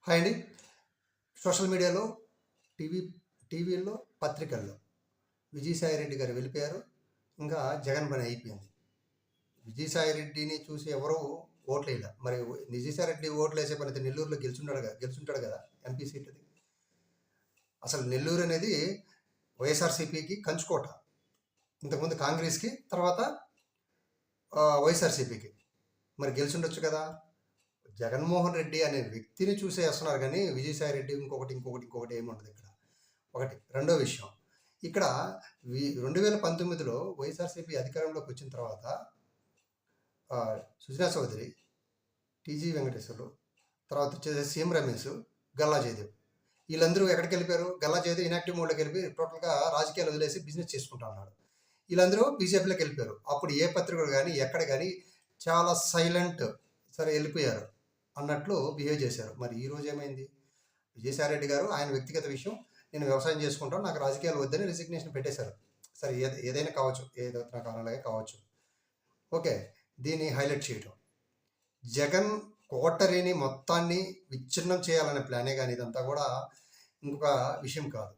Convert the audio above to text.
Hi అండి. Social మీడియాలో, TV టీవీల్లో, పత్రికల్లో విజయసాయిరెడ్డి గారు వెళ్ళిపోయారు. ఇంకా జగన్ పని అయిపోయింది. విజయసాయిరెడ్డిని చూసి ఎవరు ఓట్లేయలే. మరి విజయసాయిరెడ్డి ఓట్లు వేసే పని అయితే నెల్లూరులో గెలుచుంటాడు కదా ఎంపీ సీట్ అది. అసలు నెల్లూరు అనేది వైఎస్ఆర్సీపీకి కంచుకోట. ఇంతకుముందు కాంగ్రెస్కి, తర్వాత వైఎస్ఆర్సీపీకి. మరి గెలిచుండొచ్చు కదా. జగన్మోహన్ రెడ్డి అనే వ్యక్తిని చూసేస్తున్నారు కానీ విజయసాయి రెడ్డి ఇంకొకటి ఏమి ఉండదు ఇక్కడ. ఒకటి. రెండో విషయం, ఇక్కడ 2019లో వైఎస్ఆర్సీపీ అధికారంలోకి వచ్చిన తర్వాత సుజనా చౌదరి, టీజీ వెంకటేశ్వర్లు, తర్వాత వచ్చేసి సీఎం రమేష్, గల్లా జయదేవ్, వీళ్ళందరూ ఎక్కడికి వెళ్ళిపోయారు? గల్లా జయదేవ్ ఇనాక్టివ్ మోడ్లోకి వెళ్ళి టోటల్గా రాజకీయాలు వదిలేసి బిజినెస్ చేసుకుంటా ఉన్నాడు. వీళ్ళందరూ బీజేపీలోకి వెళ్ళిపోయారు. అప్పుడు ఏ పత్రికలు కానీ ఎక్కడ కానీ చాలా సైలెంట్, సరే వెళ్ళిపోయారు అన్నట్లు బిహేవ్ చేశారు. మరి ఈరోజు ఏమైంది? విజయసాయిరెడ్డి గారు ఆయన వ్యక్తిగత విషయం, నేను వ్యవసాయం చేసుకుంటాను, నాకు రాజకీయాలు వద్దని రిజిగ్నేషన్ పెట్టేశారు. సరే, ఏదైనా కావచ్చు, ఏదో నాకు అలాగే కావచ్చు. ఓకే, దీన్ని హైలైట్ చేయడం, జగన్ కోటరీని మొత్తాన్ని విచ్ఛిన్నం చేయాలనే ప్లానే కానీ ఇదంతా కూడా ఇంకొక విషయం కాదు.